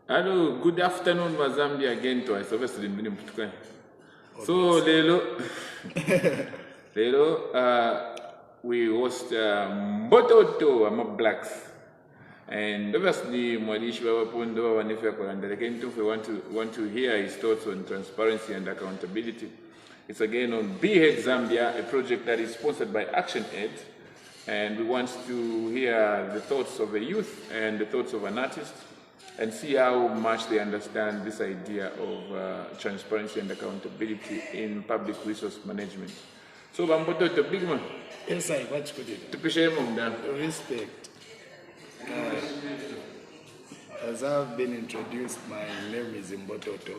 Hello, good afternoon, Mazambia again twice. Obviously, so, we host Mbototo, I'm Blacks. And obviously, Mwadishi Wapundo, we want to hear his thoughts on transparency and accountability. It's again on Behead Zambia, a project that is sponsored by ActionAid. And we want to hear the thoughts of a youth and the thoughts of an artist and see how much they understand this idea of transparency and accountability in public resource management. So, Bamboto, the big man. Yes, I watch good. Respect. As I've been introduced, my name is Mbototo.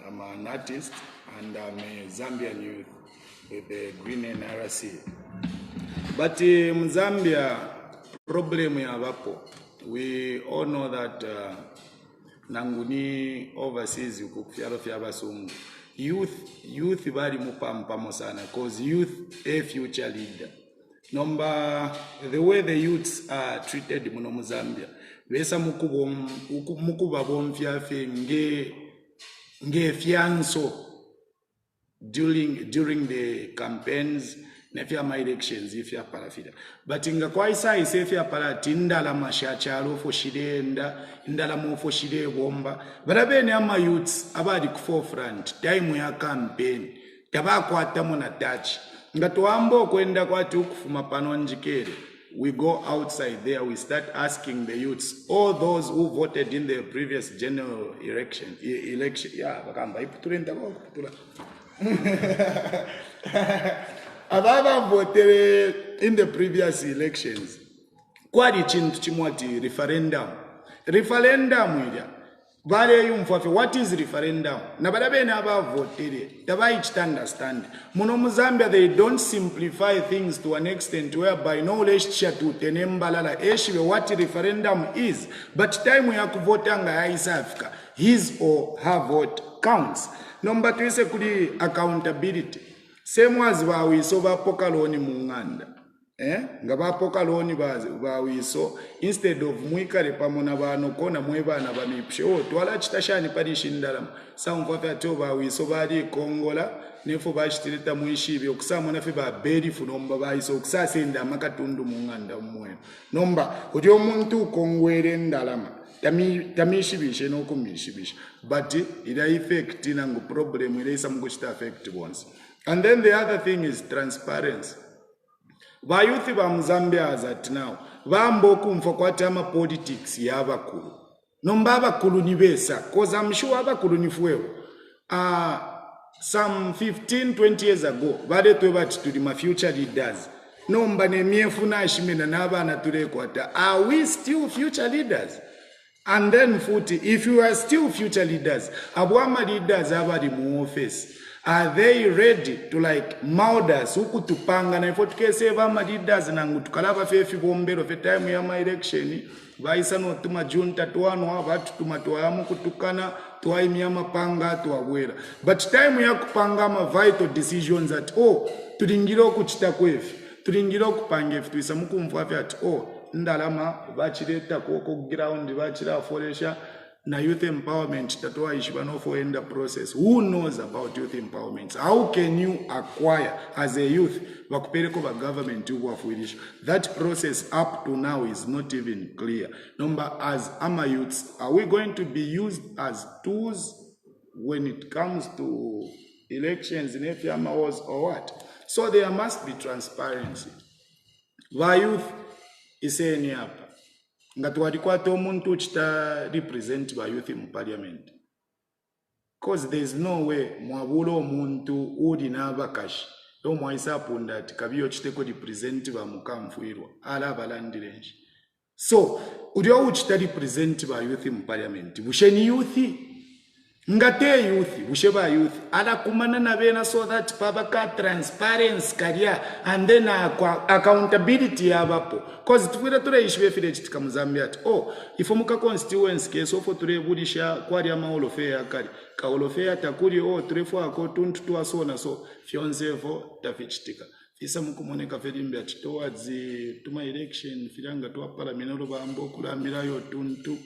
I'm an artist and I'm a Zambian youth with the Green NRC. But in Zambia, problem yabapo. We all know that nanguni overseas yukufyalo fyabasungu. Youth bari mupampamo sana because youth a future leader. Number the way the youths are treated muno mu Zambia. Besa mukuba bomfyafe nge fianso during the campaigns nefya my elections ifya parafida but inga kwa isa isefya parati ndala mashachalo fo shidenda ndala mofo shide bomba barabene ama youths abadi ku forefront time ya campaign tabakwata muna touch ngatuambo kwenda kwati ukufuma pano njikere. We go outside there, we start asking the youths, all those who voted in the previous general election, yeah, bakamba iputulenda kuputula. Ababa voted in the previous elections. Kwadi chintu chimwati referendum ija. Vale yumfafe, what is referendum? Nabadabe naba voted. Tabai chita understand. Muno mu Zambia, they don't simplify things to an extent whereby knowledge chatu tenembalala eshibe what referendum is. But time we have to vote anga Africa, his or her vote counts. Number 2 is accountability. Same as bawiso bapoka loni munganda. Nga bapoka loni bawiso instead of mwikale pamona bano kona mwebana bamipshe twala chitashani padishi ndalama saumvafe ato bawiso bali kongola nefo bashitirita mwishibi okusamo nafe ba beri funomba bayiso okusasenda makatundu munganda mmwe nomba kuti omuntu kongwere ndalama tamishibishe nokumishibisha but ila effect nangu problem ile isa mukuchita affect once. And then the other thing is transparency. Ba youth ba Zambia as at now bambo kumfa kwati ama politics yabakulu nomba abakulu ni besa cause I'm sure abakulu ni fuewo some 15-20 years ago bade twebati tuli ma future leaders nomba ne miefuna ashimena nabana tulekwata are we still future leaders? And then futi, if you are still future leaders, abwama leaders abadi mu office, are they ready to like mold us huku tupanga na ifo tukese abama leaders na ngutukalaba fefi bombero fe time ya ma election baisa no tuma junta tuano abatu tumatoamu kutukana tuwaimi ya mapanga tuwabwera but time ya kupanga ma vital decisions at tulingiro kuchita kwefi tulingiro kupangefi tuisa muku mfuafi at ndalama bachireta koko ground bachira foresha na youth empowerment tatoa ishibano for end process. Who knows about youth empowerment? How can you acquire as a youth bakupereko ba government uwafuirisha? That process up to now is not even clear. Number as ama youths, are we going to be used as tools when it comes to elections in Efiama wars or what? So there must be transparency. Wa youth iseni hapa ngati walikwata omuntu chita represent ba youth in parliament because there is no way mwabula omuntu udi nabakashi lo mwaisa punda ati kabiyo chiteko represent ba mukamfuirwa ala balandirenji so udio uchita represent ba youth in parliament busheni youth ngate youth busheba youth ala kumana na bena so that babaka transparency career and then accountability yabapo cause tukwira ture ishwe file chitika mu Zambia ati ifo muka constituency case ofo ture budisha kwali ama olofe yakali ka olofe atakuri turefo ako tuntu tuasona so fyonzevo tafichitika fisa mukumoneka felimbe ati towards tuma election filanga tuwa parliament bambo kulambira yo tuntu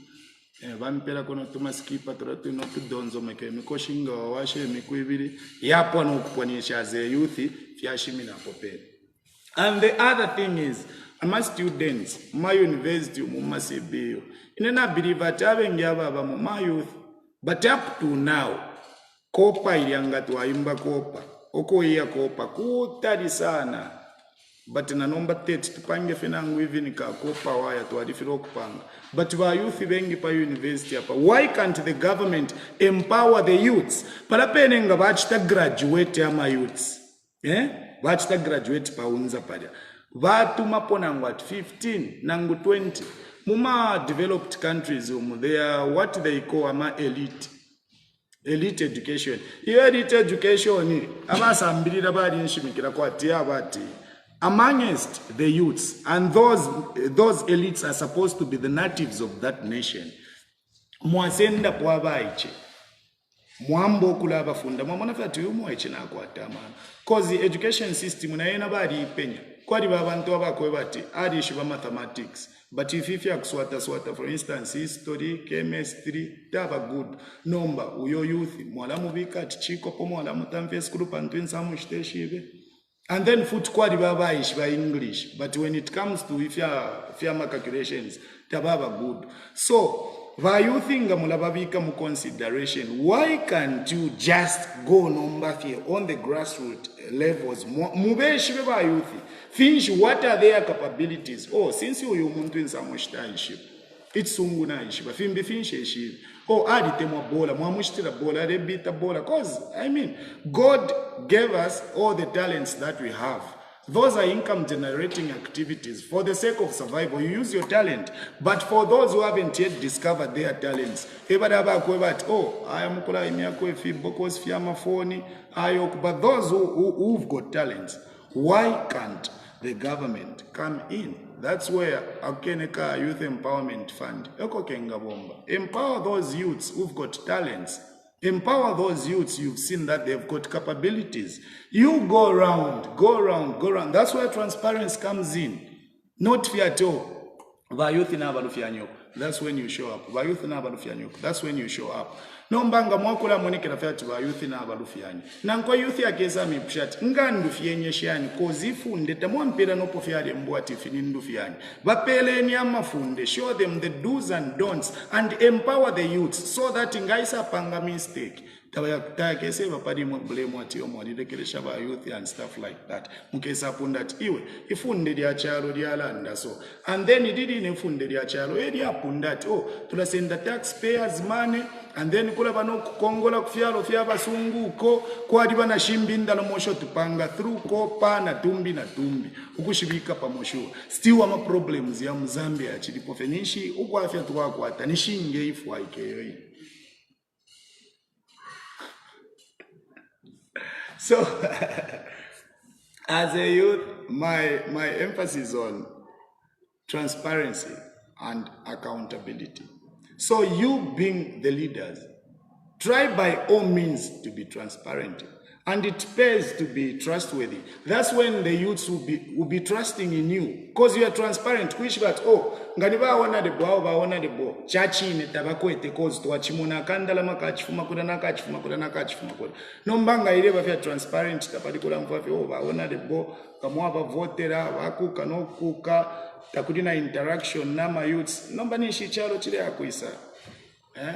vampera kono tumaskipa turatu no tudonzo meke mikoshinga wawashe mikuibiri yapo no kuponyesha as a youth fyashimina popera. And the other thing is, my students, my university, my CBU, in a believe that having my youth, but up to now, kopa ilianga tuwaimba kopa, oko iya kopa, kutari sana. But na number 30 tupange fenangu hivi nika kopa waya tuwadifiro kupanga. But wa youth bengi pa university hapa. Why can't the government empower the youths? Palapene nga bachita graduate ama youths. Bachita graduate pa unza pada. Vatu mapo nangu at 15, nangu 20. Muma developed countries, they are what they call ama elite. Elite education. Iyo elite education, ama sambirira bari nshimikira kwa tia bati. Amongst the youths, and those elites are supposed to be the natives of that nation. Mwasenda pwabaiche. Mwambo kula bafunda. Mwamona fatu yumueche na kwa tamana. Cause the education system unayena bari ipenya. Kwa di babantu wabakwe bati. Adi shiba mathematics. But if you swata, for instance, history, chemistry, taba good number. Uyo youth. Mwala mubika chichiko po mwala mutamfe skulu pantuin samu shiteshive. And then foot quad by English. But when it comes to if you calculations, tababa good. So, why you think mulababika consideration? Why can't you just go number here on the grassroots levels? Mubeshi ba youth. Finish what are their capabilities? Oh, since you muntu in some iship. It's sunguna iship. Fimbi finish iship. Oh, adite mwa bola, mwa mushtira bola, rebita bola. Cause, I mean, God gave us all the talents that we have. Those are income generating activities. For the sake of survival, you use your talent. But for those who haven't yet discovered their talents, oh, I am kula imiakwe fi bokos fi amafoni, ayok. But those who've got talents, why can't the government come in? That's where Akeneka Youth Empowerment Fund, empower those youths who've got talents. Empower those youths you've seen that they've got capabilities. You go around. That's where transparency comes in. Not fear at all. That's when you show up. That's when you show up. No mbanga mwakula monike na fiatu wa youth na abalufiani. Na nkwa youth ya keza mipshati. Nga ndufienye shiani. Kozi funde. Tamuwa mpira nopo fiari mbuati fini ndufiani. Bapele ni ama funde. Show them the do's and don'ts. And empower the youths. So that ingaisa panga mistake. Tawaya kese wapadi mwabule mwati omwadi kelesha ba youth and stuff like that. Mkesa pundat iwe. Ifunde dia chalo dia landa so. And then ididi ifunde dia chalo. Dia pundat. Oh, tulasenda taxpayers money. And then kula bano kukongola kufyalo fyaba sunguko kwa di bana shimbinda no mosho tupanga through kopa na tumbi ukushibika pa mosho still ama problems ya Mzambia chilipo fenishi uko afya tuwako hata nishinge ifu aikeyo. So as a youth, my emphasis on transparency and accountability. So you being the leaders, try by all means to be transparent. And it pays to be trustworthy. That's when the youths will be trusting in you. Because you are transparent. Which but nganiba wana de bo. Chachi ne tabako ete cause to achimuna kandala makachifuma kuda nakachifuma kuda. No mbanga ile ba transparent tapadikola mfafi wana de bo kamwa votera waku kanokuka takudina interaction na ma youths. Nomba ni shichalo chile yakuisa.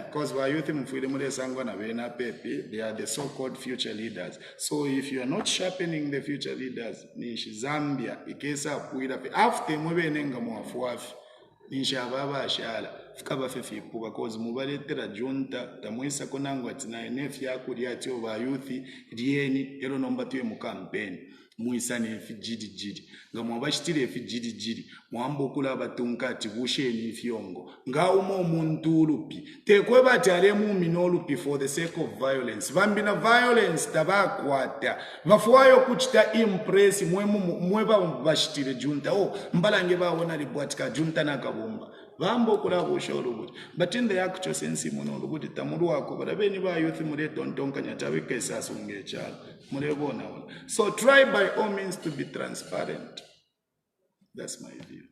Because we are youth they are the so-called future leaders. So if you are not sharpening the future leaders, nishi Zambia, ikesa puida after mwebe nenga mwafuafi, nishi ababa ashala, fikaba fefi puka, because mubaletera junta, tamuisa konangwa tina enefi ya kuriati over youth, dieni, ero nomba tuwe mukampeni. Muisani efi jidi nga mwabashitire efi jidi mwambo kula abatunkati busheni ifyongo nga umo omuntu ulupi tekwe batale mumino olupi for the sake of violence bambina violence tabakwata bafuayo kuchita impress mweba bashitire junta mbalange bawona libwatika junta nakabomba bambo kula bushoro but in the actual sense mono luguti tamuru wako barabeni ba youth mure tontonka nyatabeke sasunge chala murebona. So try by all means to be transparent. That's my view.